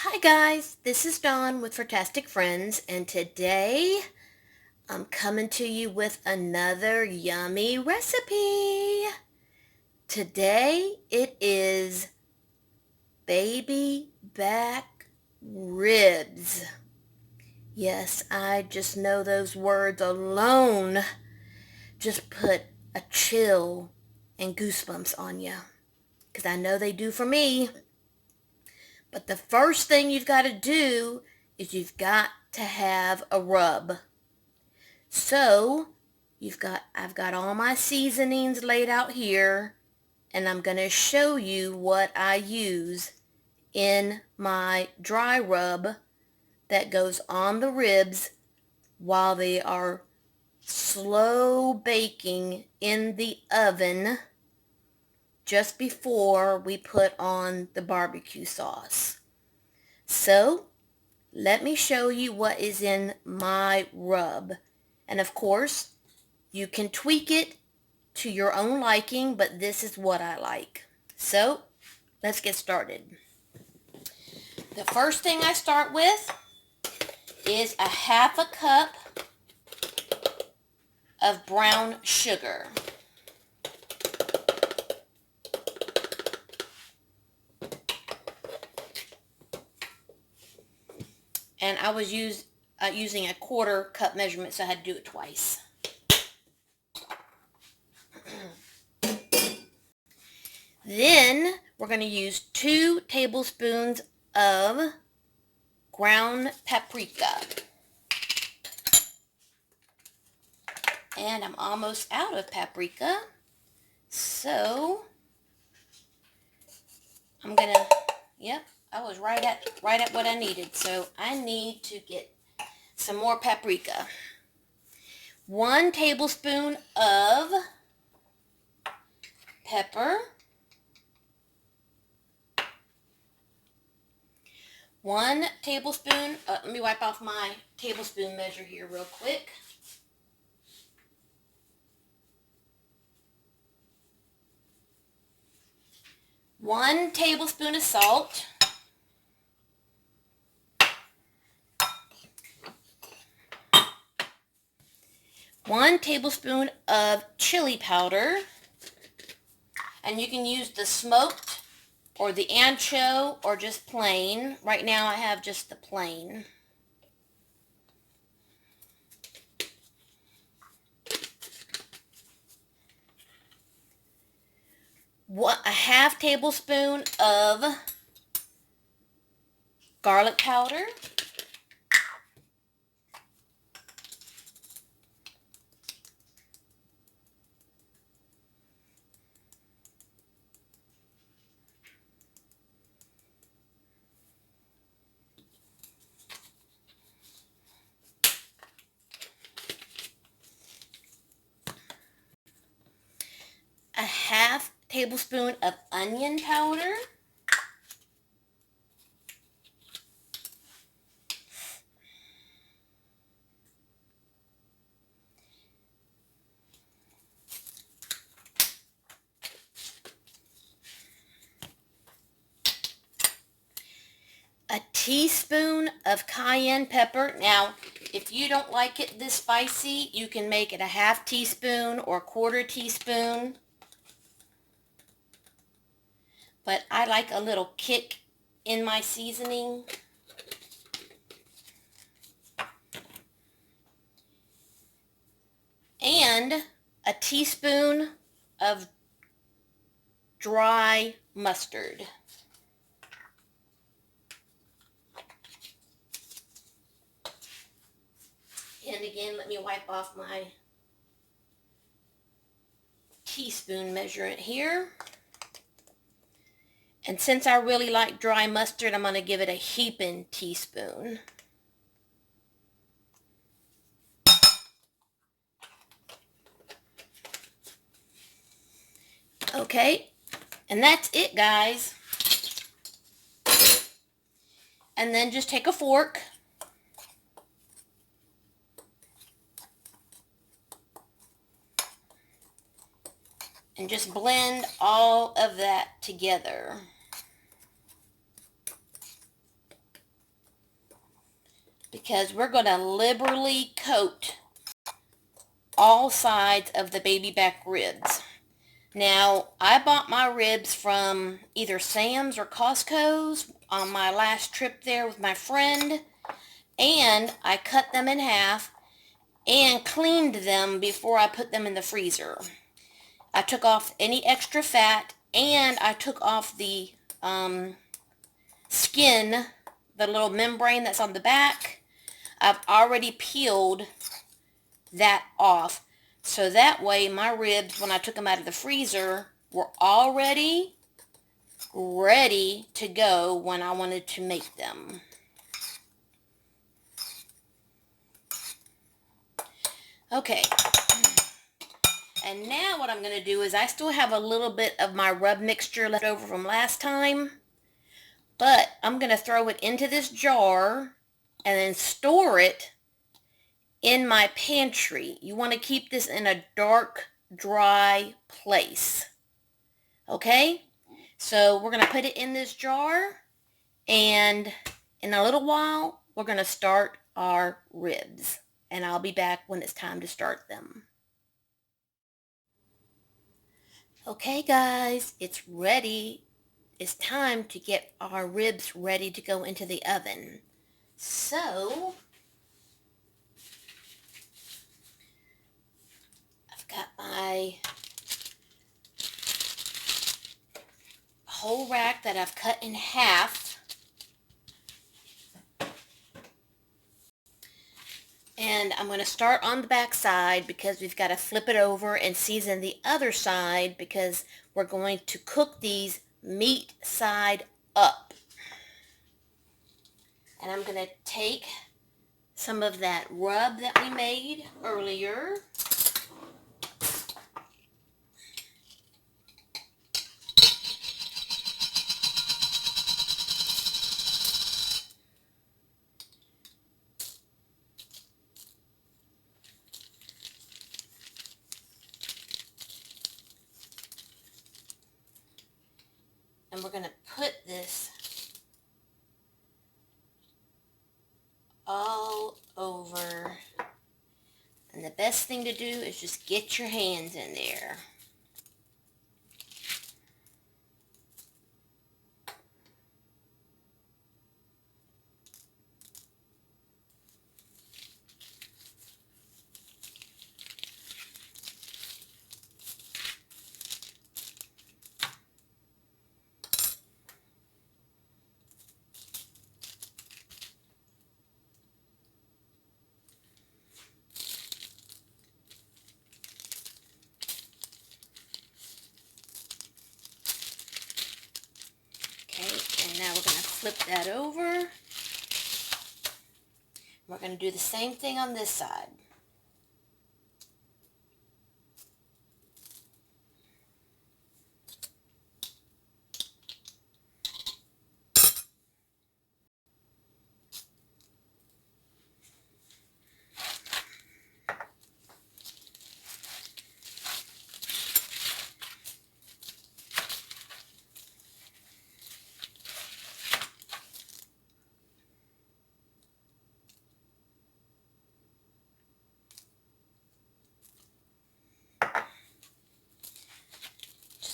Hi guys, this is Dawn with Furtastic Friends, and today I'm coming to you with another yummy recipe. Today it is baby back ribs. Yes, I just know those words alone just put a chill and goosebumps on you, because I know they do for me. But the first thing you've got to do is you've got to have a rub. So, I've got all my seasonings laid out here, and I'm going to show you what I use in my dry rub that goes on the ribs while they are slow baking in the oven just before we put on the barbecue sauce. So, let me show you what is in my rub. And of course, you can tweak it to your own liking, but this is what I like. So, let's get started. The first thing I start with is a half a cup of brown sugar. And I was using a quarter cup measurement, so I had to do it twice. Then we're going to use 2 tablespoons of ground paprika. And I'm almost out of paprika, so I'm going to, yep, I was right at what I needed. So I need to get some more paprika. 1 tablespoon of pepper. 1 tablespoon, let me wipe off my tablespoon measure here real quick. 1 tablespoon of salt. 1 tablespoon of chili powder. And you can use the smoked or the ancho or just plain. Right now I have just the plain. A half tablespoon of garlic powder. A half tablespoon of onion powder. A teaspoon of cayenne pepper. Now, if you don't like it this spicy, you can make it a half teaspoon or a quarter teaspoon. But I like a little kick in my seasoning. And a teaspoon of dry mustard. And again, let me wipe off my teaspoon measurement here. And since I really like dry mustard, I'm going to give it a heaping teaspoon. Okay, and that's it, guys. And then just take a fork and just blend all of that together. because we're going to liberally coat all sides of the baby back ribs. Now, I bought my ribs from either Sam's or Costco's on my last trip there with my friend, and I cut them in half and cleaned them before I put them in the freezer. I took off any extra fat, and I took off the skin, the little membrane that's on the back. I've already peeled that off, so that way my ribs, when I took them out of the freezer, were already ready to go when I wanted to make them. Okay, and now what I'm going to do is I still have a little bit of my rub mixture left over from last time, but I'm going to throw it into this jar and then store it in my pantry. You want to keep this in a dark, dry place. Okay? So we're going to put it in this jar, and in a little while, we're going to start our ribs. And I'll be back when it's time to start them. Okay, guys, it's ready. It's time to get our ribs ready to go into the oven. So, I've got my whole rack that I've cut in half. And I'm going to start on the back side because we've got to flip it over and season the other side because we're going to cook these meat side up. And I'm going to take some of that rub that we made earlier. And we're going to put this all over. And the best thing to do is just get your hands in there. And now we're going to flip that over. We're going to do the same thing on this side.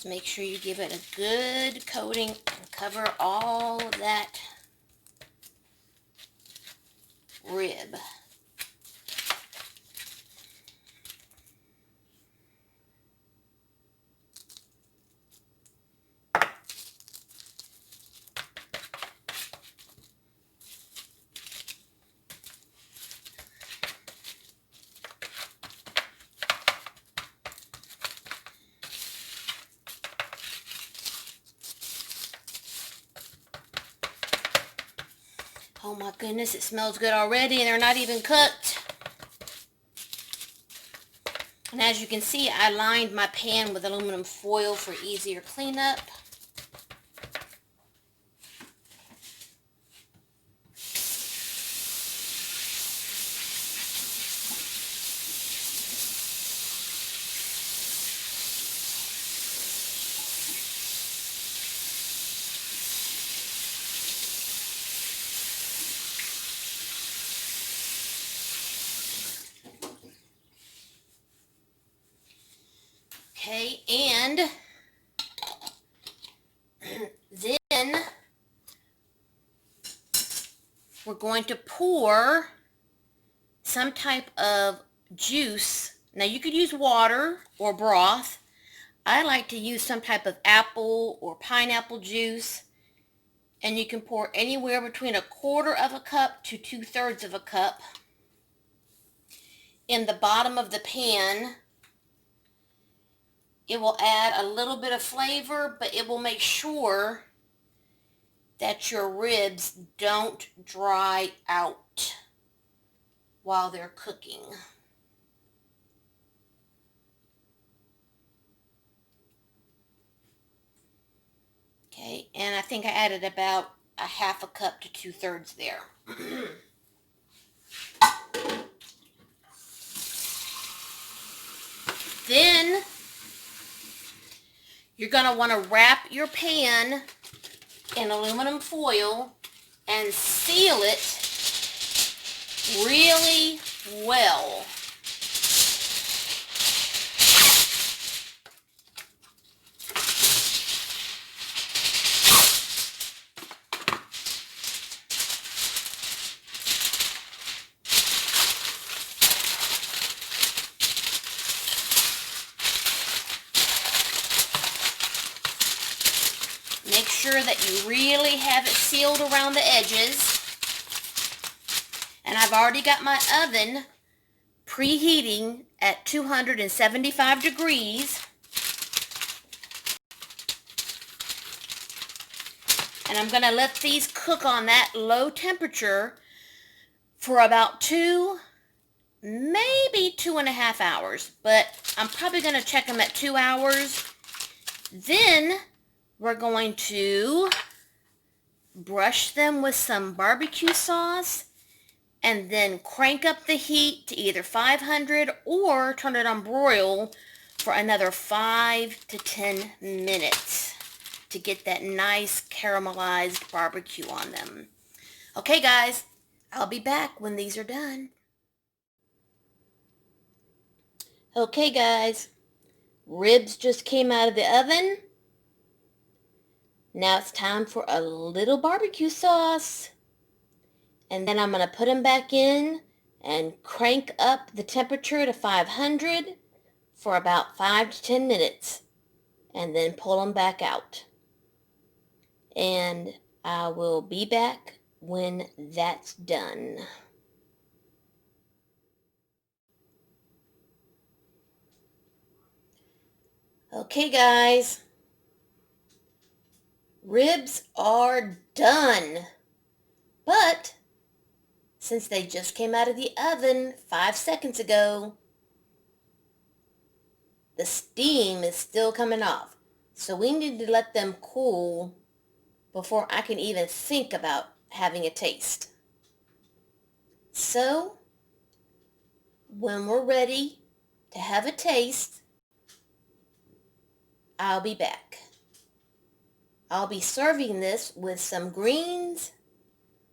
Make sure you give it a good coating and cover all of that rib. Oh my goodness, it smells good already and they're not even cooked. And as you can see, I lined my pan with aluminum foil for easier cleanup. then we're going to pour some type of juice. Now you could use water or broth. I like to use some type of apple or pineapple juice. And you can pour anywhere between 1/4 of a cup to 2/3 of a cup in the bottom of the pan. It will add a little bit of flavor, but it will make sure that your ribs don't dry out while they're cooking. Okay, and I think I added about 1/2 cup to 2/3 there. Then you're going to want to wrap your pan in aluminum foil and seal it really well. Make sure that you really have it sealed around the edges. And I've already got my oven preheating at 275 degrees. And I'm going to let these cook on that low temperature for about 2, maybe 2.5 hours. But I'm probably going to check them at 2 hours. Then we're going to brush them with some barbecue sauce and then crank up the heat to either 500 or turn it on broil for another 5 to 10 minutes to get that nice caramelized barbecue on them. Okay guys, I'll be back when these are done. Okay guys, ribs just came out of the oven. Now it's time for a little barbecue sauce. And then I'm going to put them back in and crank up the temperature to 500 for about 5 to 10 minutes. And then pull them back out. And I will be back when that's done. Okay guys. Ribs are done. But since they just came out of the oven 5 seconds ago, the steam is still coming off. So we need to let them cool before I can even think about having a taste. So when we're ready to have a taste, I'll be back. I'll be serving this with some greens,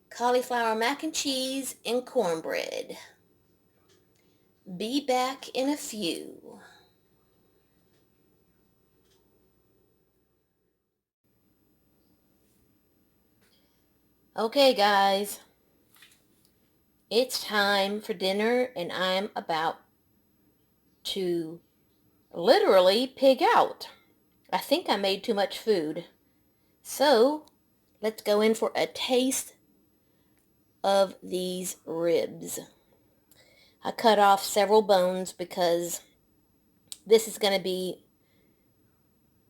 cauliflower mac and cheese, and cornbread. Be back in a few. Okay guys, it's time for dinner and I'm about to literally pig out. I think I made too much food. So let's go in for a taste of these ribs. I cut off several bones because this is going to be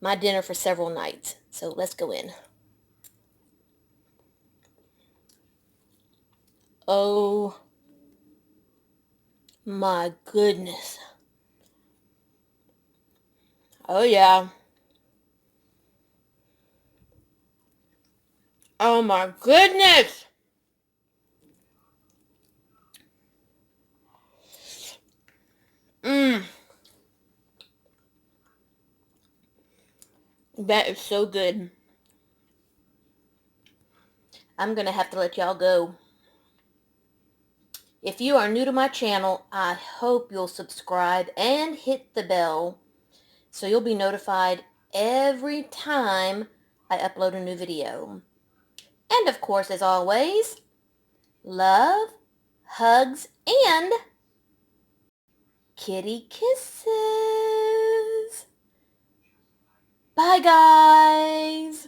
my dinner for several nights. So let's go in. Oh my goodness. Oh yeah. Oh my goodness. That is so good. I'm going to have to let y'all go. If you are new to my channel, I hope you'll subscribe and hit the bell so you'll be notified every time I upload a new video. And of course, as always, love, hugs, and kitty kisses. Bye, guys.